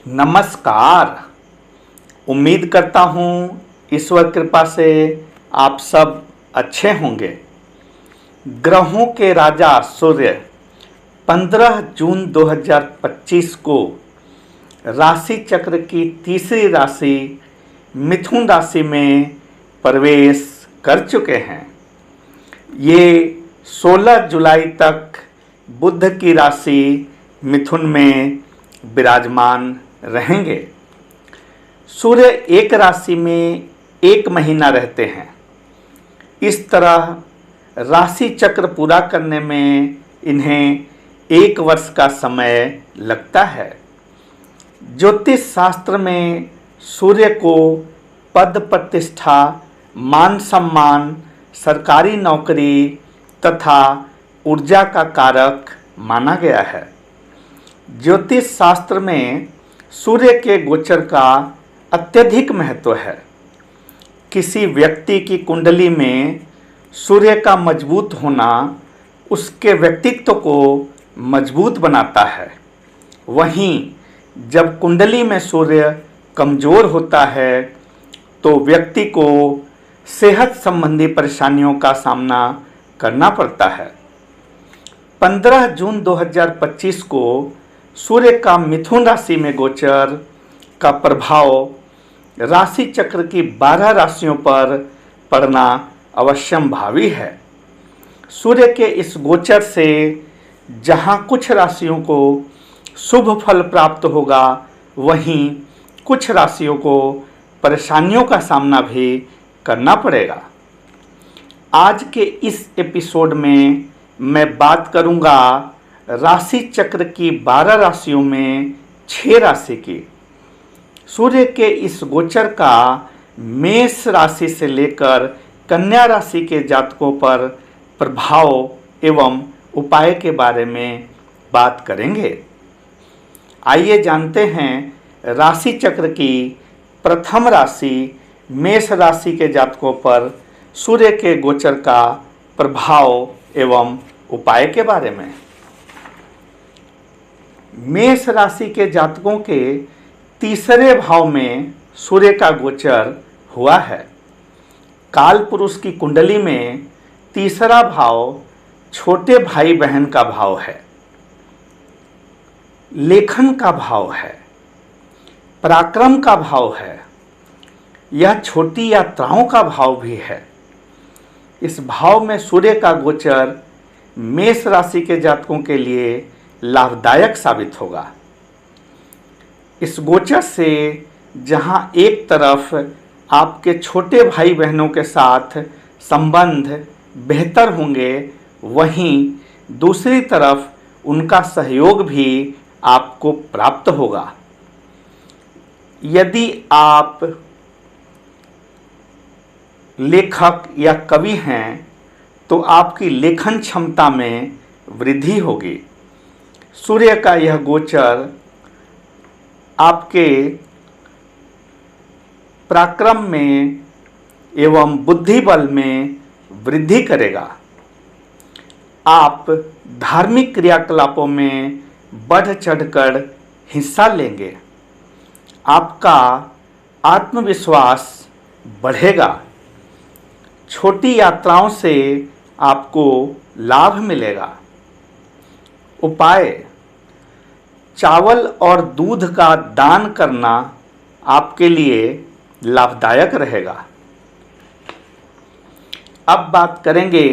नमस्कार। उम्मीद करता हूँ ईश्वर कृपा से आप सब अच्छे होंगे। ग्रहों के राजा सूर्य 15 जून 2025 को राशि चक्र की तीसरी राशि मिथुन राशि में प्रवेश कर चुके हैं। ये 16 जुलाई तक बुध की राशि मिथुन में विराजमान रहेंगे। सूर्य एक राशि में एक महीना रहते हैं। इस तरह राशि चक्र पूरा करने में इन्हें 1 वर्ष का समय लगता है। ज्योतिष शास्त्र में सूर्य को पद प्रतिष्ठा, मान सम्मान, सरकारी नौकरी तथा ऊर्जा का कारक माना गया है। ज्योतिष शास्त्र में सूर्य के गोचर का अत्यधिक महत्व है। किसी व्यक्ति की कुंडली में सूर्य का मजबूत होना उसके व्यक्तित्व को मजबूत बनाता है। वहीं जब कुंडली में सूर्य कमजोर होता है तो व्यक्ति को सेहत संबंधी परेशानियों का सामना करना पड़ता है। 15 जून 2025 को सूर्य का मिथुन राशि में गोचर का प्रभाव राशि चक्र की 12 राशियों पर पड़ना अवश्यंभावी है। सूर्य के इस गोचर से जहां कुछ राशियों को शुभ फल प्राप्त होगा, वहीं कुछ राशियों को परेशानियों का सामना भी करना पड़ेगा। आज के इस एपिसोड में मैं बात करूंगा राशि चक्र की 12 राशियों में 6 राशि की। सूर्य के इस गोचर का मेष राशि से लेकर कन्या राशि के जातकों पर प्रभाव एवं उपाय के बारे में बात करेंगे। आइए जानते हैं राशि चक्र की प्रथम राशि मेष राशि के जातकों पर सूर्य के गोचर का प्रभाव एवं उपाय के बारे में। मेष राशि के जातकों के तीसरे भाव में सूर्य का गोचर हुआ है। काल पुरुष की कुंडली में तीसरा भाव छोटे भाई बहन का भाव है, लेखन का भाव है, पराक्रम का भाव है। यह छोटी यात्राओं का भाव भी है। इस भाव में सूर्य का गोचर मेष राशि के जातकों के लिए लाभदायक साबित होगा। इस गोचर से जहां एक तरफ आपके छोटे भाई बहनों के साथ संबंध बेहतर होंगे, वहीं दूसरी तरफ उनका सहयोग भी आपको प्राप्त होगा। यदि आप लेखक या कवि हैं तो आपकी लेखन क्षमता में वृद्धि होगी। सूर्य का यह गोचर आपके पराक्रम में एवं बुद्धि बल में वृद्धि करेगा। आप धार्मिक क्रियाकलापों में बढ़ चढ़कर हिस्सा लेंगे। आपका आत्मविश्वास बढ़ेगा। छोटी यात्राओं से आपको लाभ मिलेगा। उपाय: चावल और दूध का दान करना आपके लिए लाभदायक रहेगा। अब बात करेंगे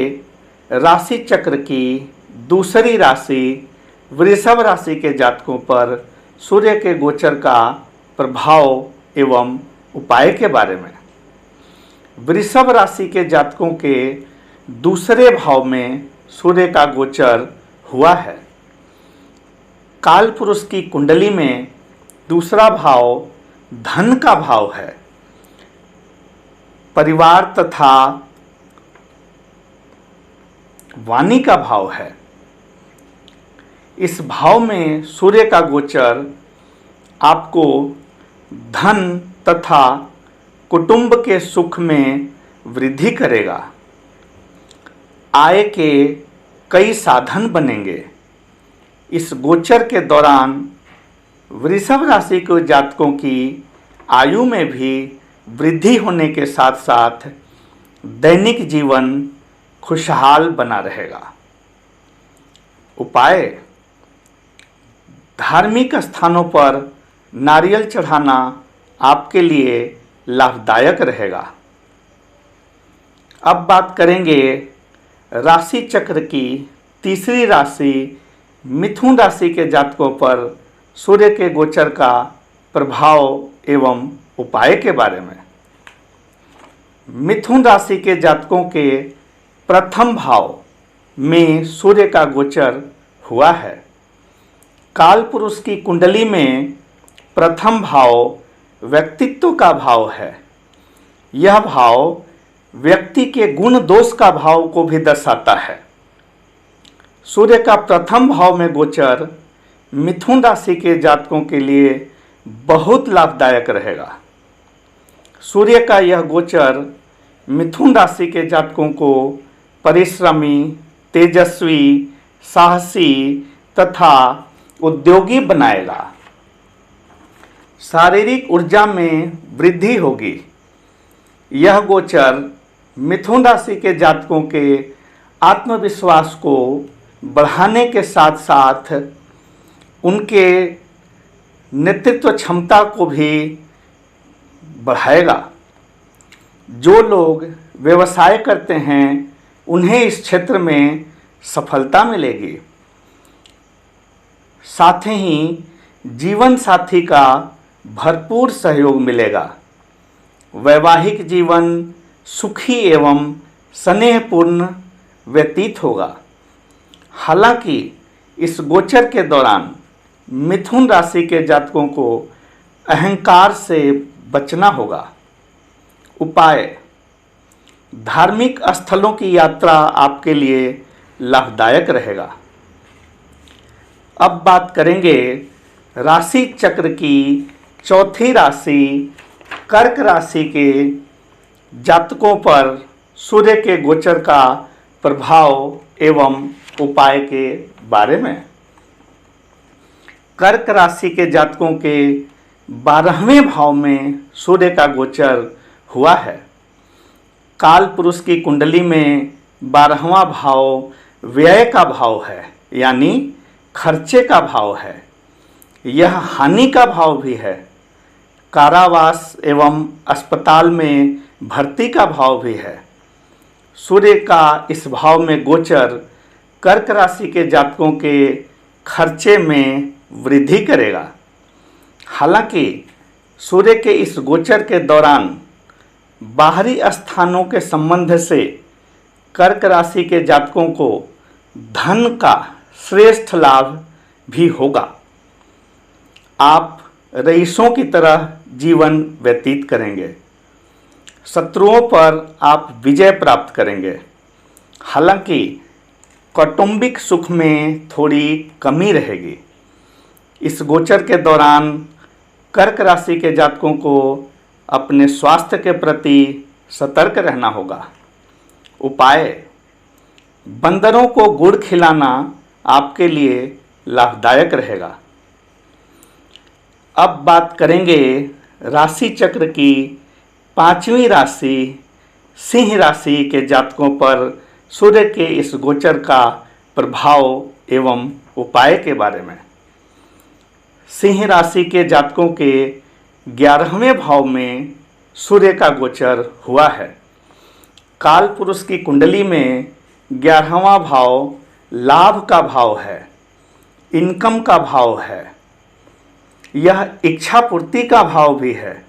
राशि चक्र की दूसरी राशि वृषभ राशि के जातकों पर सूर्य के गोचर का प्रभाव एवं उपाय के बारे में। वृषभ राशि के जातकों के दूसरे भाव में सूर्य का गोचर हुआ है। काल पुरुष की कुंडली में दूसरा भाव धन का भाव है, परिवार तथा वाणी का भाव है। इस भाव में सूर्य का गोचर आपको धन तथा कुटुंब के सुख में वृद्धि करेगा। आय के कई साधन बनेंगे। इस गोचर के दौरान वृषभ राशि के जातकों की आयु में भी वृद्धि होने के साथ साथ दैनिक जीवन खुशहाल बना रहेगा। उपाय: धार्मिक स्थानों पर नारियल चढ़ाना आपके लिए लाभदायक रहेगा। अब बात करेंगे राशि चक्र की तीसरी राशि मिथुन राशि के जातकों पर सूर्य के गोचर का प्रभाव एवं उपाय के बारे में। मिथुन राशि के जातकों के प्रथम भाव में सूर्य का गोचर हुआ है। काल पुरुष की कुंडली में प्रथम भाव व्यक्तित्व का भाव है। यह भाव व्यक्ति के गुण दोष का भाव को भी दर्शाता है। सूर्य का प्रथम भाव में गोचर मिथुन राशि के जातकों के लिए बहुत लाभदायक रहेगा। सूर्य का यह गोचर मिथुन राशि के जातकों को परिश्रमी, तेजस्वी, साहसी तथा उद्योगी बनाएगा। शारीरिक ऊर्जा में वृद्धि होगी। यह गोचर मिथुन राशि के जातकों के आत्मविश्वास को बढ़ाने के साथ साथ उनके नेतृत्व क्षमता को भी बढ़ाएगा। जो लोग व्यवसाय करते हैं उन्हें इस क्षेत्र में सफलता मिलेगी। साथ ही जीवन साथी का भरपूर सहयोग मिलेगा। वैवाहिक जीवन सुखी एवं स्नेहपूर्ण व्यतीत होगा। हालांकि इस गोचर के दौरान मिथुन राशि के जातकों को अहंकार से बचना होगा। उपाय: धार्मिक स्थलों की यात्रा आपके लिए लाभदायक रहेगा। अब बात करेंगे राशि चक्र की चौथी राशि कर्क राशि के जातकों पर सूर्य के गोचर का प्रभाव एवं उपाय के बारे में। कर्क राशि के जातकों के 12वें भाव में सूर्य का गोचर हुआ है। काल पुरुष की कुंडली में 12वां भाव व्यय का भाव है, यानी खर्चे का भाव है। यह हानि का भाव भी है। कारावास एवं अस्पताल में भर्ती का भाव भी है। सूर्य का इस भाव में गोचर कर्क राशि के जातकों के खर्चे में वृद्धि करेगा। हालांकि सूर्य के इस गोचर के दौरान बाहरी स्थानों के संबंध से कर्क राशि के जातकों को धन का श्रेष्ठ लाभ भी होगा। आप रईसों की तरह जीवन व्यतीत करेंगे। शत्रुओं पर आप विजय प्राप्त करेंगे। हालांकि कौटुंबिक सुख में थोड़ी कमी रहेगी। इस गोचर के दौरान कर्क राशि के जातकों को अपने स्वास्थ्य के प्रति सतर्क रहना होगा। उपाय: बंदरों को गुड़ खिलाना आपके लिए लाभदायक रहेगा। अब बात करेंगे राशि चक्र की 5वीं राशि सिंह राशि के जातकों पर सूर्य के इस गोचर का प्रभाव एवं उपाय के बारे में। सिंह राशि के जातकों के 11वें भाव में सूर्य का गोचर हुआ है। काल पुरुष की कुंडली में 11वां भाव लाभ का भाव है, इनकम का भाव है। यह इच्छा पूर्ति का भाव भी है।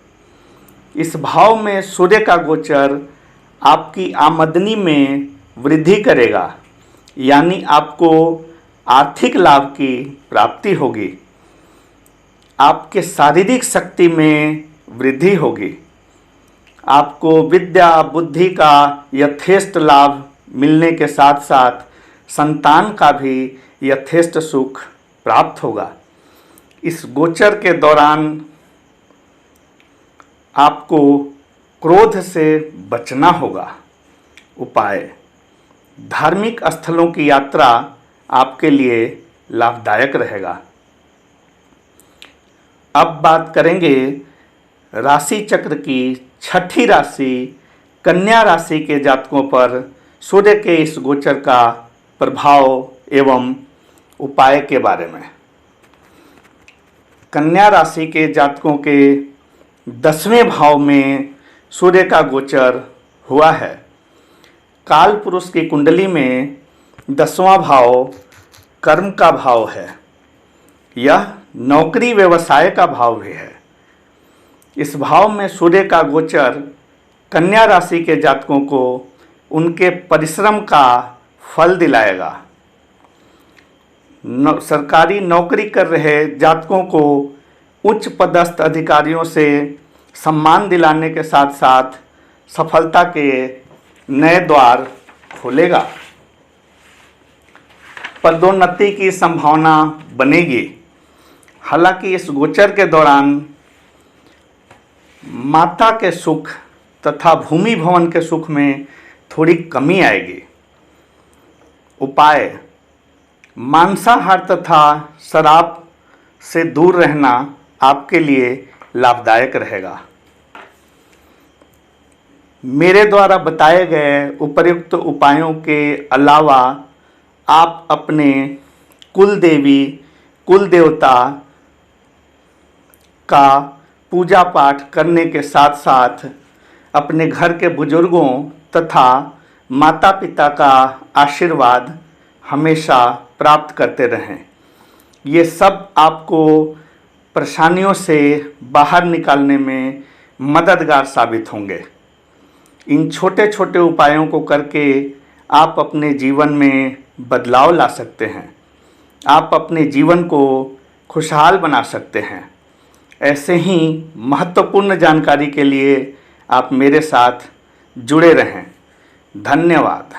इस भाव में सूर्य का गोचर आपकी आमदनी में वृद्धि करेगा, यानी आपको आर्थिक लाभ की प्राप्ति होगी। आपके शारीरिक शक्ति में वृद्धि होगी। आपको विद्या बुद्धि का यथेष्ट लाभ मिलने के साथ साथ संतान का भी यथेष्ट सुख प्राप्त होगा। इस गोचर के दौरान आपको क्रोध से बचना होगा। उपाय: धार्मिक स्थलों की यात्रा आपके लिए लाभदायक रहेगा। अब बात करेंगे राशि चक्र की छठी राशि कन्या राशि के जातकों पर सूर्य के इस गोचर का प्रभाव एवं उपाय के बारे में। कन्या राशि के जातकों के 10वें भाव में सूर्य का गोचर हुआ है। काल पुरुष की कुंडली में 10वां भाव कर्म का भाव है। यह नौकरी व्यवसाय का भाव भी है। इस भाव में सूर्य का गोचर कन्या राशि के जातकों को उनके परिश्रम का फल दिलाएगा। सरकारी नौकरी कर रहे जातकों को उच्च पदस्थ अधिकारियों से सम्मान दिलाने के साथ साथ सफलता के नए द्वार खोलेगा। पदोन्नति की संभावना बनेगी। हालांकि इस गोचर के दौरान माता के सुख तथा भूमि भवन के सुख में थोड़ी कमी आएगी। उपाय: मांसाहार तथा शराब से दूर रहना आपके लिए लाभदायक रहेगा। मेरे द्वारा बताए गए उपर्युक्त उपायों के अलावा आप अपने कुल देवी कुल देवता का पूजा पाठ करने के साथ साथ अपने घर के बुजुर्गों तथा माता पिता का आशीर्वाद हमेशा प्राप्त करते रहें। ये सब आपको परेशानियों से बाहर निकालने में मददगार साबित होंगे। इन छोटे छोटे उपायों को करके आप अपने जीवन में बदलाव ला सकते हैं। आप अपने जीवन को खुशहाल बना सकते हैं। ऐसे ही महत्वपूर्ण जानकारी के लिए आप मेरे साथ जुड़े रहें। धन्यवाद।